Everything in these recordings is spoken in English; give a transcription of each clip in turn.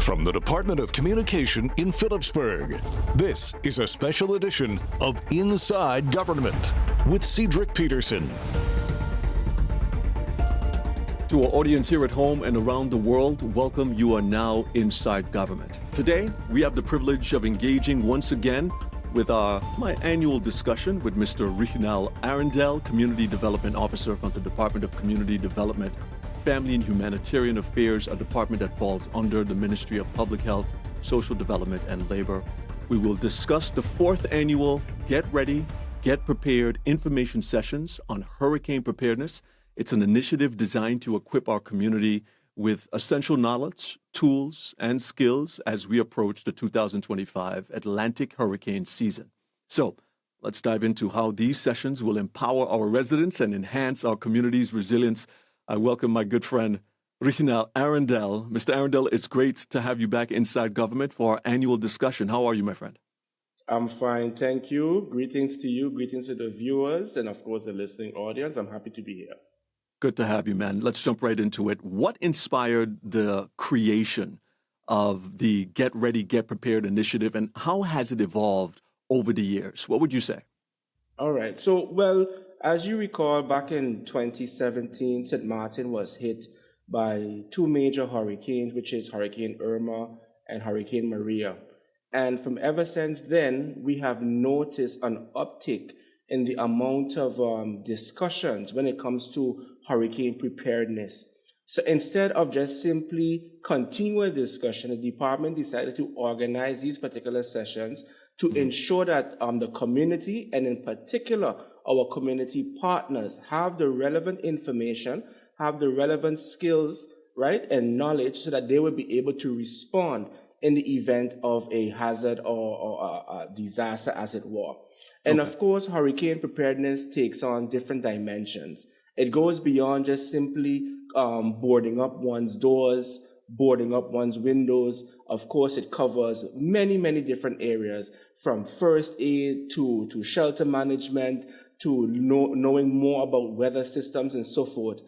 From the Department of Communication in Phillipsburg, this is a special edition of Inside Government with Cedric Peterson. To our audience here at home and around the world, welcome. You are now Inside Government. Today, we have the privilege of engaging once again with my annual discussion with Mr. Riegnald Arrindell, Community Development Officer from the Department of Community Development, Family and Humanitarian Affairs, a department that falls under the Ministry of Public Health, Social Development, and Labor. We will discuss the fourth annual Get Ready, Get Prepared information sessions on hurricane preparedness. It's an initiative designed to equip our community with essential knowledge, tools, and skills as we approach the 2025 Atlantic hurricane season. So let's dive into how these sessions will empower our residents and enhance our community's resilience. I welcome my good friend, Riegnald Arrindell. Mr. Arrindell, it's great to have you back inside government for our annual discussion. How are you, my friend? I'm fine, thank you. Greetings to you, greetings to the viewers, and of course the listening audience. I'm happy to be here. Good to have you, man. Let's jump right into it. What inspired the creation of the Get Ready, Get Prepared initiative, and how has it evolved over the years? What would you say? All right. So, well, as you recall, back in 2017, St. Martin was hit by two major hurricanes, which is Hurricane Irma and Hurricane Maria. And from ever since then, we have noticed an uptick in the amount of discussions when it comes to hurricane preparedness. So instead of just simply continuing the discussion, the department decided to organize these particular sessions to ensure that the community, and in particular our community partners, have the relevant information, have the relevant skills, right, and knowledge so that they will be able to respond in the event of a hazard or a disaster, as it were. And of course, hurricane preparedness takes on different dimensions. It goes beyond just simply boarding up one's doors, boarding up one's windows. Of course, it covers many, many different areas, from first aid to shelter management, to knowing more about weather systems and so forth.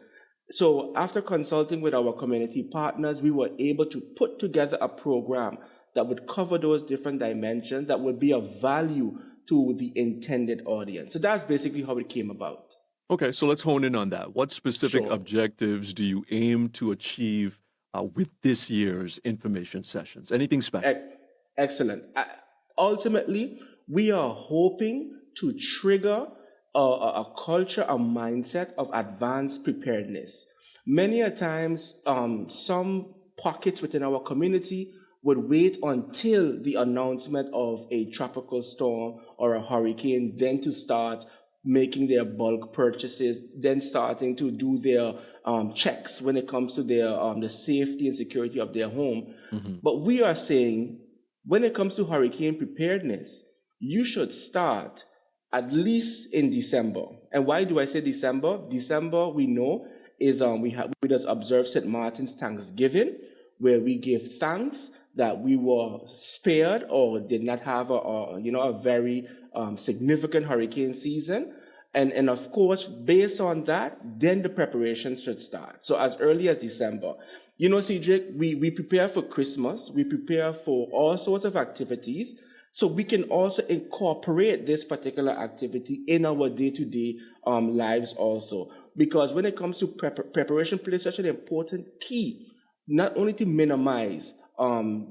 So after consulting with our community partners, we were able to put together a program that would cover those different dimensions that would be of value to the intended audience. So that's basically how it came about. Okay, so let's hone in on that. What specific Sure. objectives do you aim to achieve with this year's information sessions? Anything special? Excellent. Ultimately, we are hoping to trigger a culture, a mindset of advanced preparedness. Many a times, some pockets within our community would wait until the announcement of a tropical storm or a hurricane, then to start making their bulk purchases, then starting to do their checks when it comes to their the safety and security of their home. But we are saying, when it comes to hurricane preparedness, you should start at least in December. And why do I say December? December, we know, is we just observe St. Martin's Thanksgiving, where we give thanks that we were spared or did not have a very significant hurricane season. And of course, based on that, then the preparations should start. So as early as December. You know, CJ, we prepare for Christmas, we prepare for all sorts of activities, so we can also incorporate this particular activity in our day-to-day lives also. Because when it comes to preparation, plays such an important key, not only to minimize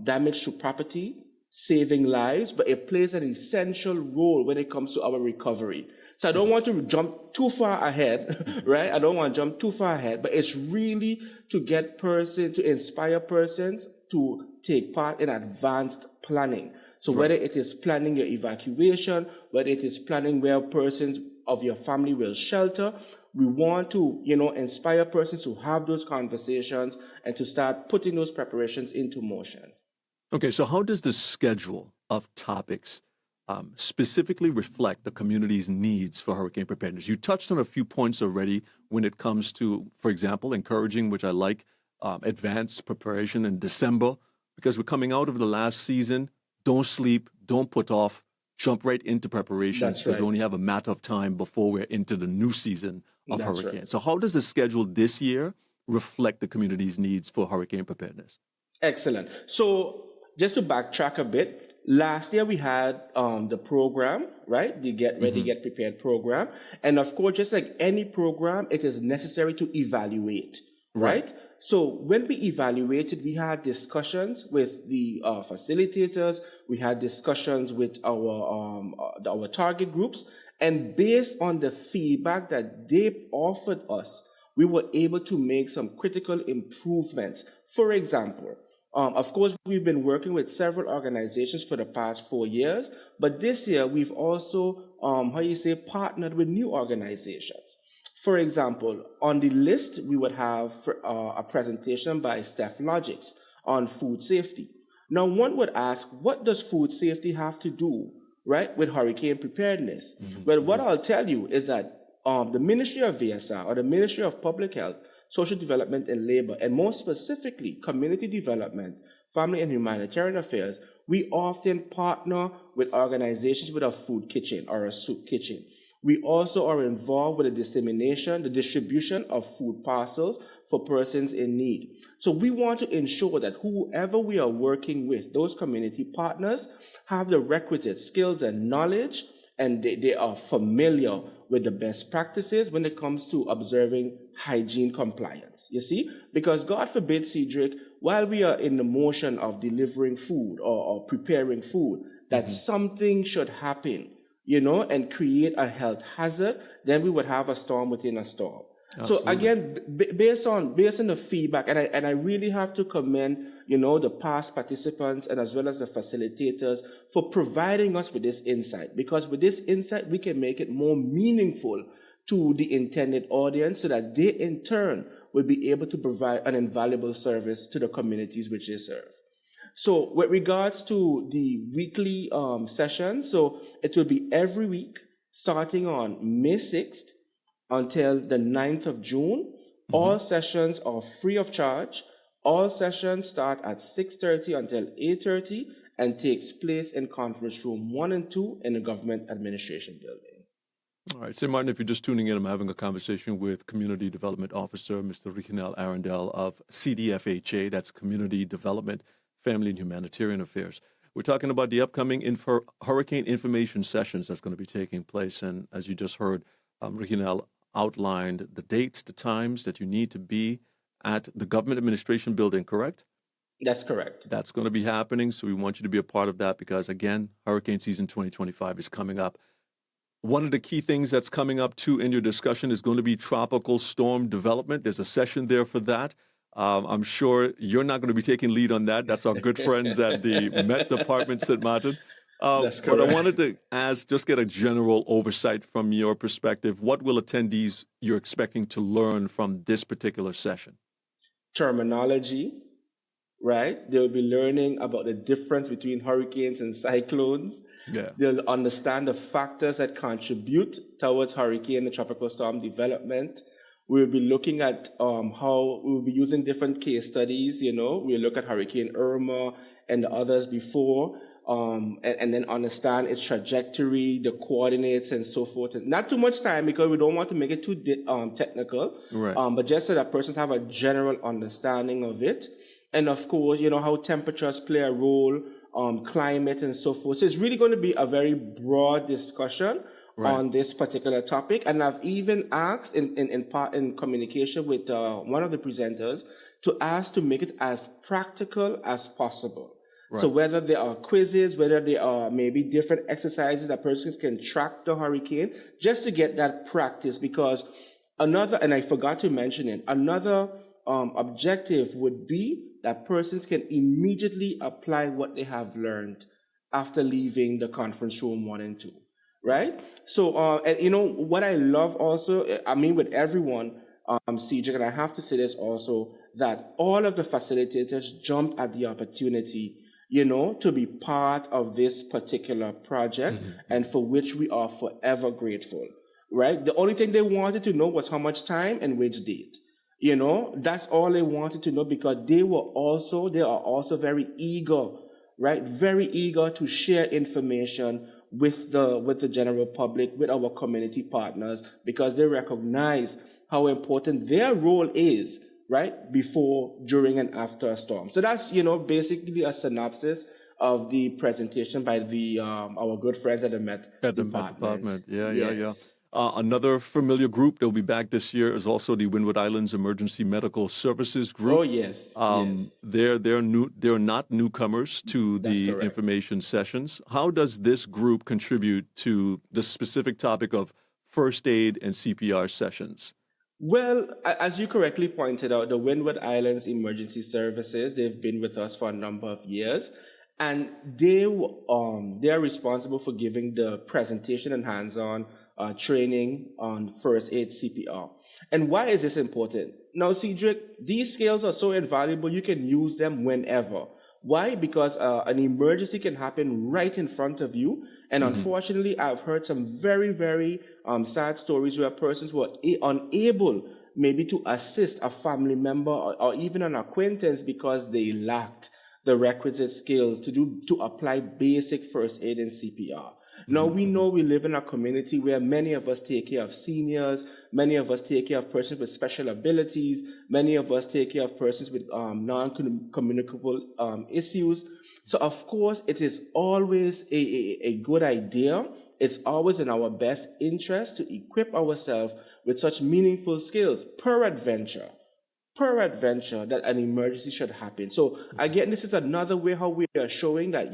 damage to property, saving lives, but it plays an essential role when it comes to our recovery. So I don't want to jump too far ahead, right? I don't want to jump too far ahead, but it's really to inspire persons to take part in advanced planning. So whether it is planning your evacuation, whether it is planning where persons of your family will shelter, we want to, inspire persons to have those conversations and to start putting those preparations into motion. Okay, so how does the schedule of topics specifically reflect the community's needs for hurricane preparedness? You touched on a few points already when it comes to, for example, encouraging, which I like, advanced preparation in December, because we're coming out of the last season. Don't sleep, don't put off, jump right into preparation, because we only have a matter of time before we're into the new season of hurricanes. Right. So how does the schedule this year reflect the community's needs for hurricane preparedness? Excellent. So just to backtrack a bit, last year we had the program, right? The Get Ready, Get Prepared program. And of course, just like any program, it is necessary to evaluate, Right. right? So when we evaluated, we had discussions with the facilitators, we had discussions with our target groups, and based on the feedback that they offered us, we were able to make some critical improvements. For example, of course, we've been working with several organizations for the past 4 years, but this year we've also, partnered with new organizations. For example, on the list, we would have a presentation by Steph Logics on food safety. Now, one would ask, what does food safety have to do, right, with hurricane preparedness? Well, what I'll tell you is that the Ministry of VSR, or the Ministry of Public Health, Social Development and Labor, and more specifically, Community Development, Family and Humanitarian Affairs, we often partner with organizations with a food kitchen or a soup kitchen. We also are involved with the distribution of food parcels for persons in need. So we want to ensure that whoever we are working with, those community partners, have the requisite skills and knowledge, and they are familiar with the best practices when it comes to observing hygiene compliance. You see? Because God forbid, Cedric, while we are in the motion of delivering food or preparing food, that something should happen, and create a health hazard, then we would have a storm within a storm. Absolutely. So again, based on the feedback, and I really have to commend, the past participants and as well as the facilitators for providing us with this insight, because with this insight, we can make it more meaningful to the intended audience so that they in turn will be able to provide an invaluable service to the communities which they serve. So with regards to the weekly sessions, so it will be every week starting on May 6th until the 9th of June. All sessions are free of charge. All sessions start at 6:30 until 8:30 and takes place in conference room 1 and 2 in the Government Administration Building. All right. St. Martin, if you're just tuning in, I'm having a conversation with Community Development Officer, Mr. Riegnald Arrindell of CDFHA, that's Community Development, Family and Humanitarian Affairs. We're talking about the upcoming hurricane information sessions that's going to be taking place. And as you just heard, Riegnald outlined the dates, the times that you need to be at the Government Administration Building, correct? That's correct. That's going to be happening, so we want you to be a part of that because, again, hurricane season 2025 is coming up. One of the key things that's coming up, too, in your discussion is going to be tropical storm development. There's a session there for that. I'm sure you're not going to be taking lead on that. That's our good friends at the Met Department, St. Martin. That's correct. But I wanted to just get a general oversight from your perspective. What will attendees you're expecting to learn from this particular session? Terminology, right? They'll be learning about the difference between hurricanes and cyclones. Yeah. They'll understand the factors that contribute towards hurricane and tropical storm development. We'll be looking at how we'll be using different case studies. We'll look at Hurricane Irma and the others before, and then understand its trajectory, the coordinates, and so forth. And not too much time because we don't want to make it too technical, right. But just so that persons have a general understanding of it. And of course, how temperatures play a role, climate, and so forth. So it's really going to be a very broad discussion. Right. On this particular topic, and I've even asked in communication with one of the presenters to ask to make it as practical as possible. Right. So whether there are quizzes, whether there are maybe different exercises that persons can track the hurricane, just to get that practice. Because and I forgot to mention it, another objective would be that persons can immediately apply what they have learned after leaving the conference room 1 and 2. Right? So, and what I love also, with everyone, CJ, and I have to say this also, that all of the facilitators jumped at the opportunity, to be part of this particular project, and for which we are forever grateful, right? The only thing they wanted to know was how much time and which date. That's all they wanted to know, because they are also very eager, right? Very eager to share information with the general public, with our community partners, because they recognize how important their role is right? Before, during, and after a storm. So that's, basically a synopsis of the presentation by the our good friends at the Met Department. Yeah. Yes. Another familiar group that will be back this year is also the Windward Islands Emergency Medical Services Group. Oh, yes. Yes. They're not newcomers to That's the correct. information sessions. How does this group contribute to the specific topic of first aid and CPR sessions? Well, as you correctly pointed out, the Windward Islands Emergency Services, they've been with us for a number of years, and they are responsible for giving the presentation and hands-on training on first aid CPR. And why is this important? Now, Cedric, these skills are so invaluable, you can use them whenever. Why? Because an emergency can happen right in front of you. And unfortunately, I've heard some very, very sad stories where persons were unable maybe to assist a family member or even an acquaintance because they lacked the requisite skills to apply basic first aid and CPR. Now, we know we live in a community where many of us take care of seniors, many of us take care of persons with special abilities, many of us take care of persons with non-communicable issues. So, of course, it is always a good idea. It's always in our best interest to equip ourselves with such meaningful skills, peradventure that an emergency should happen. So, again, this is another way how we are showing that,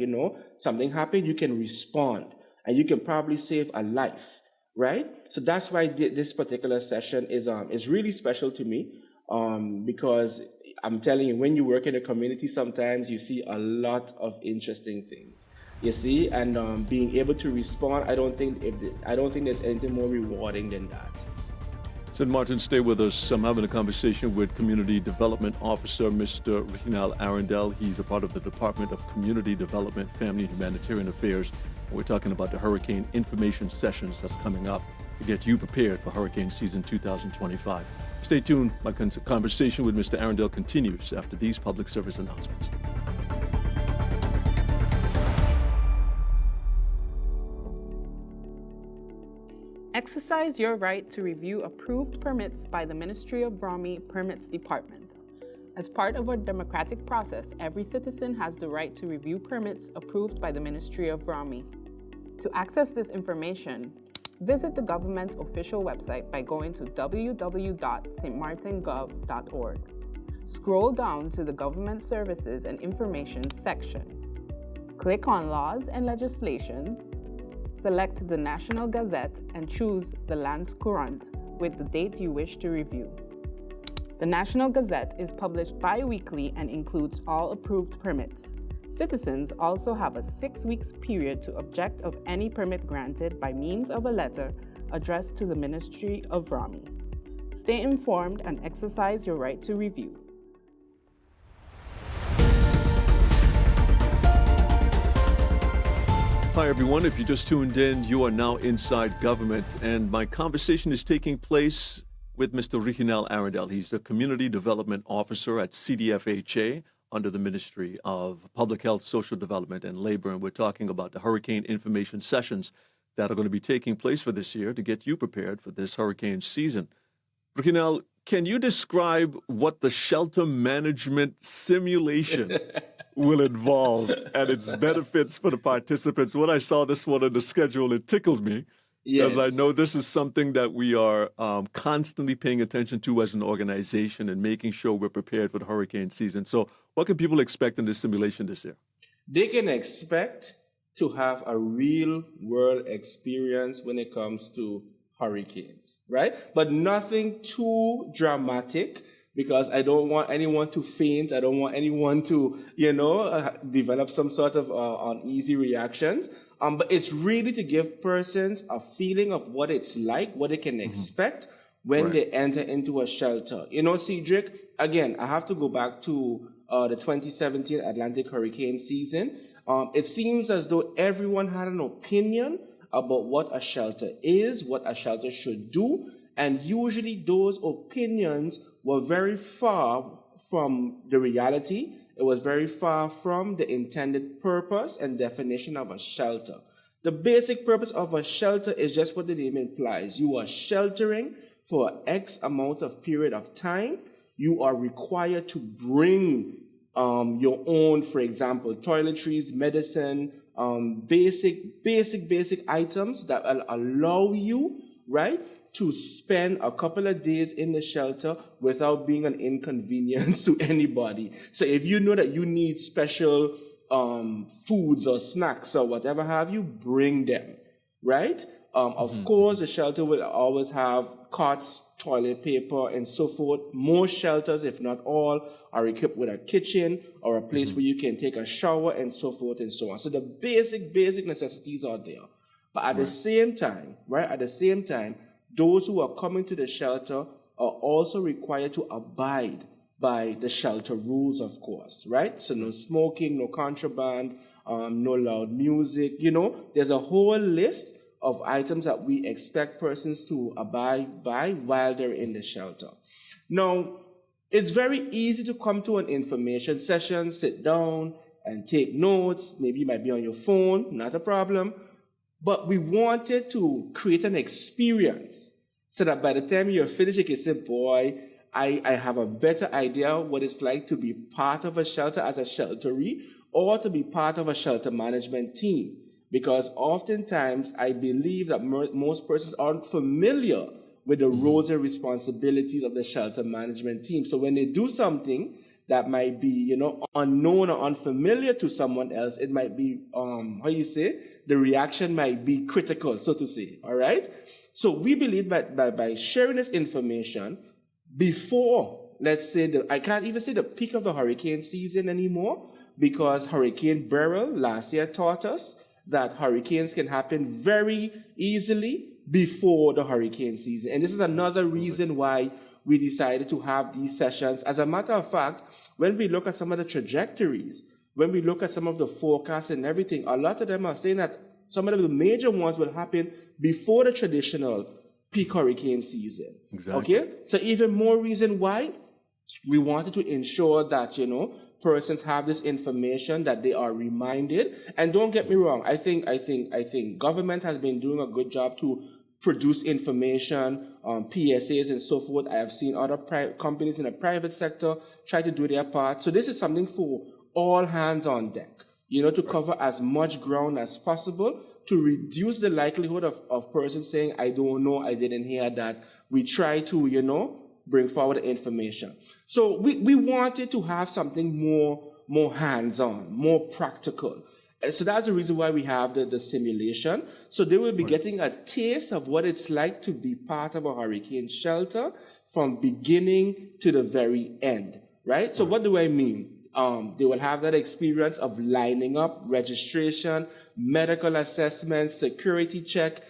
something happened, you can respond. And you can probably save a life, right? So that's why this particular session is really special to me, because I'm telling you, when you work in a community, sometimes you see a lot of interesting things. You see, and being able to respond, I don't think there's anything more rewarding than that. St. Martin, stay with us. I'm having a conversation with Community Development Officer Mr. Riegnald Arrindell. He's a part of the Department of Community Development, Family and Humanitarian Affairs. We're talking about the hurricane information sessions that's coming up to get you prepared for hurricane season 2025. Stay tuned. My conversation with Mr. Arrindell continues after these public service announcements. Exercise your right to review approved permits by the Ministry of ROMI Permits Department. As part of our democratic process, every citizen has the right to review permits approved by the Ministry of ROMI. To access this information, visit the government's official website by going to www.stmartingov.org. Scroll down to the Government Services and Information section. Click on Laws and Legislations, select the National Gazette, and choose the Lance Courant with the date you wish to review. The National Gazette is published bi-weekly and includes all approved permits. Citizens also have a 6-week period to object of any permit granted by means of a letter addressed to the Ministry of ROMI. Stay informed and exercise your right to review. Hi, everyone. If you just tuned in, you are now inside government, and my conversation is taking place with Mr. Riegnald Arrindell. He's the Community Development Officer at CDFHA under the Ministry of Public Health, Social Development, and Labor, and we're talking about the hurricane information sessions that are going to be taking place for this year to get you prepared for this hurricane season. Riegnald, can you describe what the shelter management simulation will involve and its benefits for the participants? When I saw this one on the schedule, it tickled me. Because I know this is something that we are constantly paying attention to as an organization and making sure we're prepared for the hurricane season. So what can people expect in this simulation this year? They can expect to have a real world experience when it comes to hurricanes, right? But nothing too dramatic, because I don't want anyone to faint. I don't want anyone to, develop some sort of uneasy reactions. But it's really to give persons a feeling of what it's like, what they can expect when they enter into a shelter. Cedric, again, I have to go back to the 2017 Atlantic hurricane season. It seems as though everyone had an opinion about what a shelter is, what a shelter should do, and usually those opinions were very far from the reality. It was very far from the intended purpose and definition of a shelter. The basic purpose of a shelter is just what the name implies. You are sheltering for X amount of period of time. you are required to bring your own, for example, toiletries, medicine, basic items that will allow you, right, to spend a couple of days in the shelter without being an inconvenience to anybody. So if you know that you need special foods or snacks or whatever have you, bring them, right? Of course, the shelter will always have cots, toilet paper, and so forth. Most shelters, if not all, are equipped with a kitchen or a place where you can take a shower and so forth and so on. So the basic necessities are there. But at the same time, right, those who are coming to the shelter are also required to abide by the shelter rules, of course, right? So no smoking, no contraband, no loud music. There's a whole list of items that we expect persons to abide by while they're in the shelter. Now, it's very easy to come to an information session, sit down and take notes. Maybe you might be on your phone, not a problem. But we wanted to create an experience so that by the time you're finished, you can say, boy, I have a better idea what it's like to be part of a shelter as a shelteree or to be part of a shelter management team. Because oftentimes I believe that most persons aren't familiar with the roles and responsibilities of the shelter management team. So when they do something that might be, unknown or unfamiliar to someone else, it might be, the reaction might be critical, so to say, all right? So we believe that by sharing this information before, let's say, I can't even say the peak of the hurricane season anymore, because Hurricane Beryl last year taught us that hurricanes can happen very easily before the hurricane season. And this is another reason why we decided to have these sessions. As a matter of fact, when we look at some of the trajectories, when we look at some of the forecasts and everything, a lot of them are saying that some of the major ones will happen before the traditional peak hurricane season. Exactly. Okay? So even more reason why we wanted to ensure that, persons have this information, that they are reminded. And don't get me wrong, I think government has been doing a good job to produce information, PSAs and so forth. I have seen other companies in the private sector try to do their part. So this is something for all hands on deck, to cover as much ground as possible to reduce the likelihood of persons saying, I don't know, I didn't hear that. We try to, bring forward the information. So we wanted to have something more hands-on, more practical. And so that's the reason why we have the simulation. So they will be getting a taste of what it's like to be part of a hurricane shelter from beginning to the very end, right? So what do I mean? They will have that experience of lining up, registration, medical assessment, security check,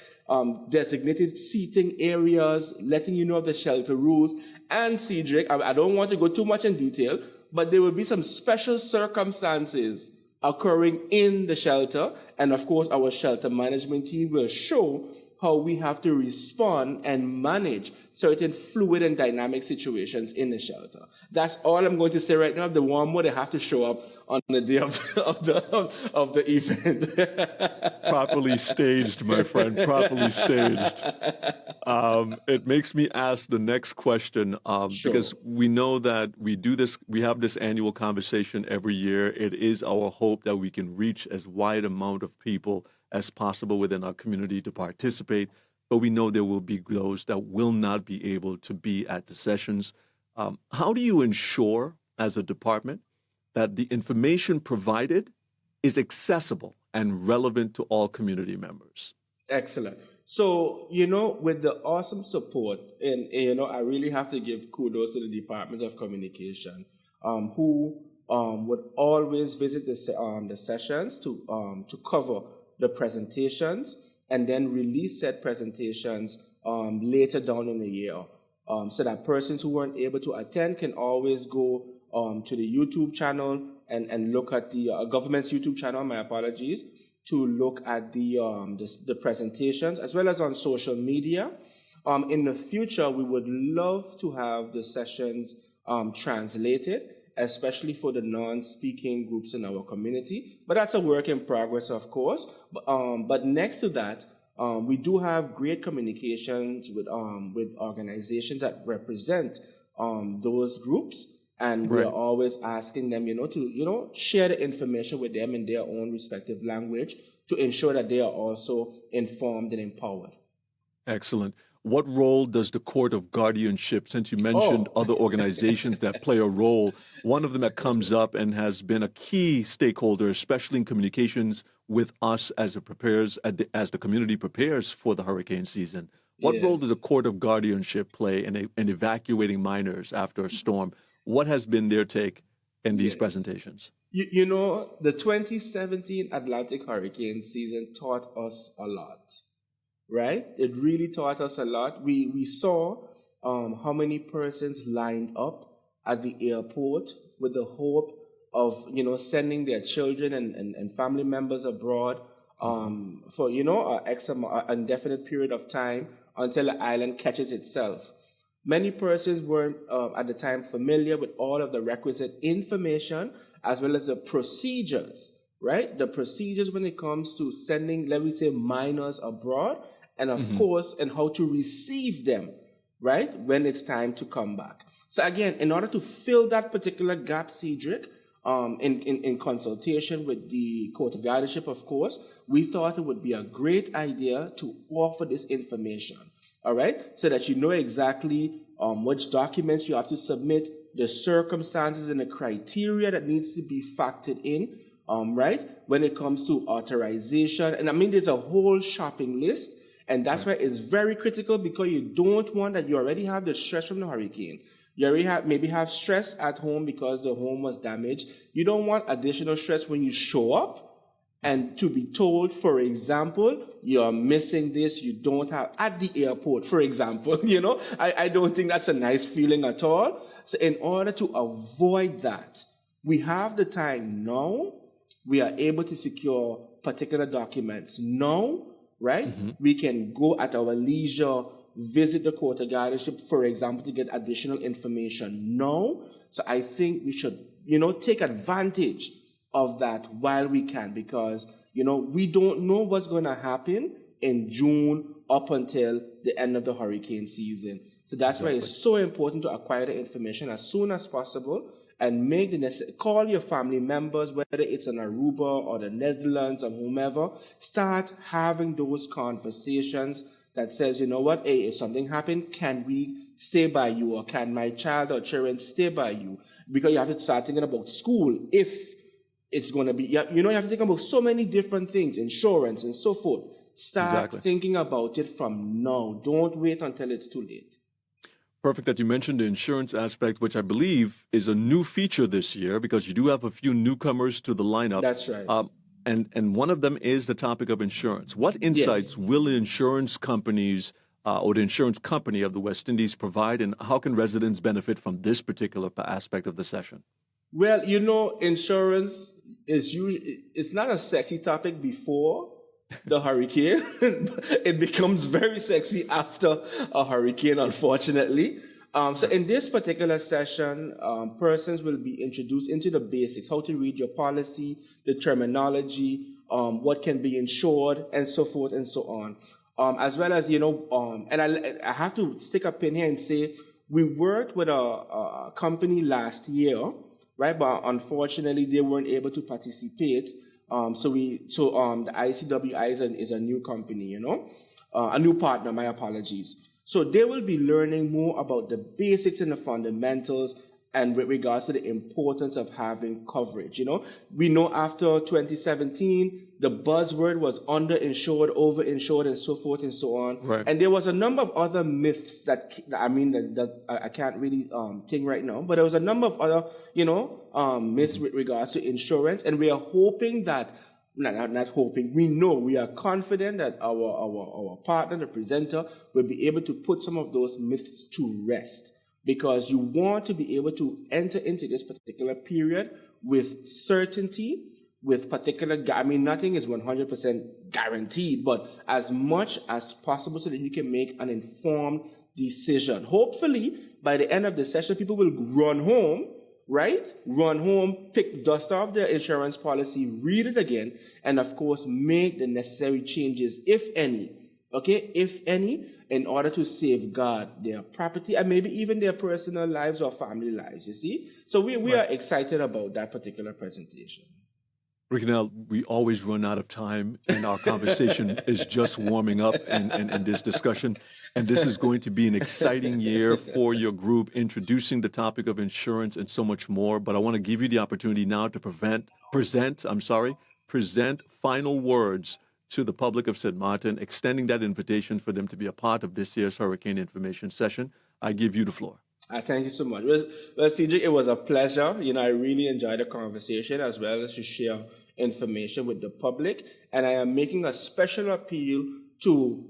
designated seating areas, letting you know of the shelter rules. And Cedric, I don't want to go too much in detail, but there will be some special circumstances occurring in the shelter. And of course, our shelter management team will show how we have to respond and manage certain fluid and dynamic situations in the shelter. That's all I'm going to say right now. The warm weather, they have to show up on the day of the event. Properly staged, my friend, properly staged. It makes me ask the next question, because we know that we have this annual conversation every year. It is our hope that we can reach as wide amount of people as possible within our community to participate, but we know there will be those that will not be able to be at the sessions. How do you ensure, as a department, that the information provided is accessible and relevant to all community members? Excellent. So, with the awesome support, and, I really have to give kudos to the Department of Communication, who would always visit the sessions to cover the presentations and then release said presentations later down in the year, so that persons who weren't able to attend can always go to the YouTube channel and look at the government's YouTube channel, my apologies, to look at the presentations, as well as on social media. In the future, we would love to have the sessions translated, especially for the non-speaking groups in our community. But that's a work in progress, of course. But next to that, we do have great communications with organizations that represent those groups. And we're always asking them, to, share the information with them in their own respective language to ensure that they are also informed and empowered. Excellent. What role does the Court of Guardianship, since you mentioned other organizations that play a role, one of them that comes up and has been a key stakeholder, especially in communications with us as the community prepares for the hurricane season. What role does the Court of Guardianship play in evacuating miners after a storm? What has been their take in these presentations? The 2017 Atlantic hurricane season taught us a lot. Right? It really taught us a lot. We saw how many persons lined up at the airport with the hope of, sending their children and family members abroad for, an indefinite period of time until the island catches itself. Many persons weren't at the time familiar with all of the requisite information as well as the procedures, right? The procedures when it comes to sending, let me say, minors abroad, and of course, and how to receive them, right, when it's time to come back. So again, in order to fill that particular gap, Cedric, in consultation with the Court of Guardianship, of course, we thought it would be a great idea to offer this information, all right, so that you know exactly which documents you have to submit, the circumstances and the criteria that needs to be factored in, right, when it comes to authorization. And I mean, there's a whole shopping list. And that's why it's very critical, because you don't want that you already have the stress from the hurricane. You already maybe have stress at home because the home was damaged. You don't want additional stress when you show up and to be told, for example, you're missing this, you don't have at the airport, for example. I don't think that's a nice feeling at all. So in order to avoid that, we have the time now. We are able to secure particular documents now. Right? We can go at our leisure, visit the Court of Guardianship, for example, to get additional information now. So I think we should, take advantage of that while we can, because, we don't know what's going to happen in June up until the end of the hurricane season. So that's why it's so important to acquire the information as soon as possible and make the necessary, call your family members, whether it's in Aruba or the Netherlands or whomever, start having those conversations that says, hey, if something happened, can we stay by you, or can my child or children stay by you? Because you have to start thinking about school, if it's going to be, you have to think about so many different things, insurance and so forth. Start thinking about it from now. Don't wait until it's too late. Perfect that you mentioned the insurance aspect, which I believe is a new feature this year, because you do have a few newcomers to the lineup. That's right. And one of them is the topic of insurance. What insights will the insurance companies or the insurance company of the West Indies provide, and how can residents benefit from this particular aspect of the session? Well, insurance is it's not a sexy topic before the hurricane. It becomes very sexy after a hurricane, unfortunately. So in this particular session, persons will be introduced into the basics, how to read your policy, the terminology, what can be insured, and so forth and so on. As well as, and I have to stick a pin here and say, we worked with a company last year, right? But unfortunately, they weren't able to participate. So the ICWI is a new company, a new partner, my apologies. So they will be learning more about the basics and the fundamentals, and with regards to the importance of having coverage. We know after 2017, the buzzword was underinsured, overinsured, and so forth and so on. Right. And there was a number of other myths that I can't really think right now, but there was a number of other, myths with regards to insurance, and we are hoping that, not hoping, we know, we are confident that our partner, the presenter, will be able to put some of those myths to rest. Because you want to be able to enter into this particular period with certainty, with particular, nothing is 100% guaranteed, but as much as possible so that you can make an informed decision. Hopefully, by the end of the session, people will run home, right? Run home, dust off their insurance policy, read it again, and of course, make the necessary changes, if any, okay, if any, in order to safeguard their property and maybe even their personal lives or family lives, you see? So we are excited about that particular presentation. Riegnald, we always run out of time, and our conversation is just warming up in this discussion. And this is going to be an exciting year for your group, introducing the topic of insurance and so much more. But I want to give you the opportunity now to present final words to the public of St. Martin, extending that invitation for them to be a part of this year's Hurricane Information Session. I give you the floor. Thank you so much. Well, Cedric, it was a pleasure. I really enjoyed the conversation as well as to share information with the public. And I am making a special appeal to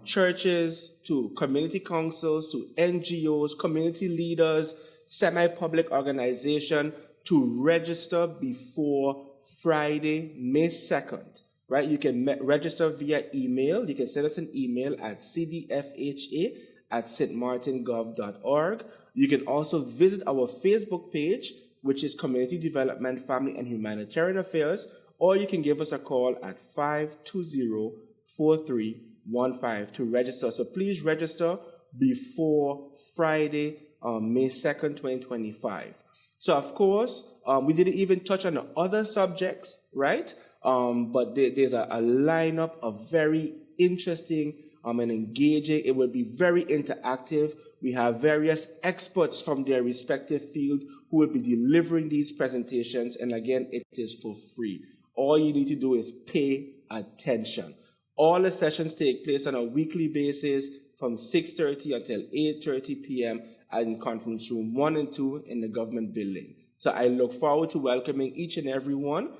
churches, to community councils, to NGOs, community leaders, semi-public organizations to register before Friday, May 2nd. Right? You can register via email. You can send us an email at cdfha@stmartingov.org. You can also visit our Facebook page, which is Community Development, Family and Humanitarian Affairs, or you can give us a call at 520-4315 to register. So please register before Friday, May 2nd, 2025. So, of course, we didn't even touch on the other subjects, right? But there's a lineup of very interesting and engaging. It will be very interactive. We have various experts from their respective field who will be delivering these presentations. And again, it is for free. All you need to do is pay attention. All the sessions take place on a weekly basis from 6:30 until 8:30 p.m. in conference room 1 and 2 in the government building. So I look forward to welcoming each and every one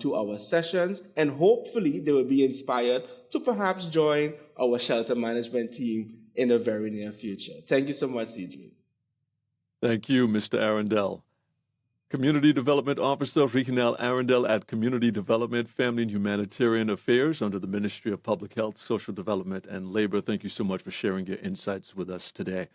to our sessions, and hopefully they will be inspired to perhaps join our shelter management team in the very near future. Thank you so much, Cedric. Thank you, Mr. Arrindell. Community Development Officer Riegnald Arrindell at Community Development, Family and Humanitarian Affairs under the Ministry of Public Health, Social Development, and Labor. Thank you so much for sharing your insights with us today.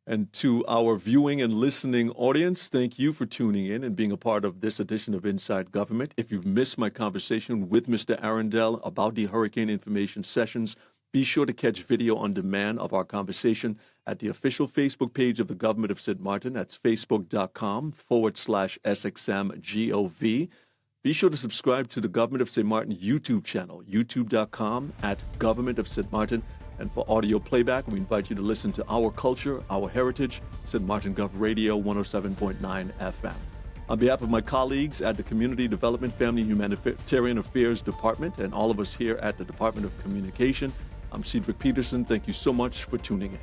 And to our viewing and listening audience, thank you for tuning in and being a part of this edition of Inside Government. If you've missed my conversation with Mr. Arrindell about the Hurricane Information Sessions, be sure to catch video on demand of our conversation at the official Facebook page of the Government of St. Martin. That's facebook.com/SXMGOV. Be sure to subscribe to the Government of St. Martin YouTube channel, youtube.com/Government of St. Martin. And for audio playback, we invite you to listen to Our Culture, Our Heritage, St. Martin Gov Radio 107.9 FM. On behalf of my colleagues at the Community Development, Family and Humanitarian Affairs Department and all of us here at the Department of Communication, I'm Cedric Peterson. Thank you so much for tuning in.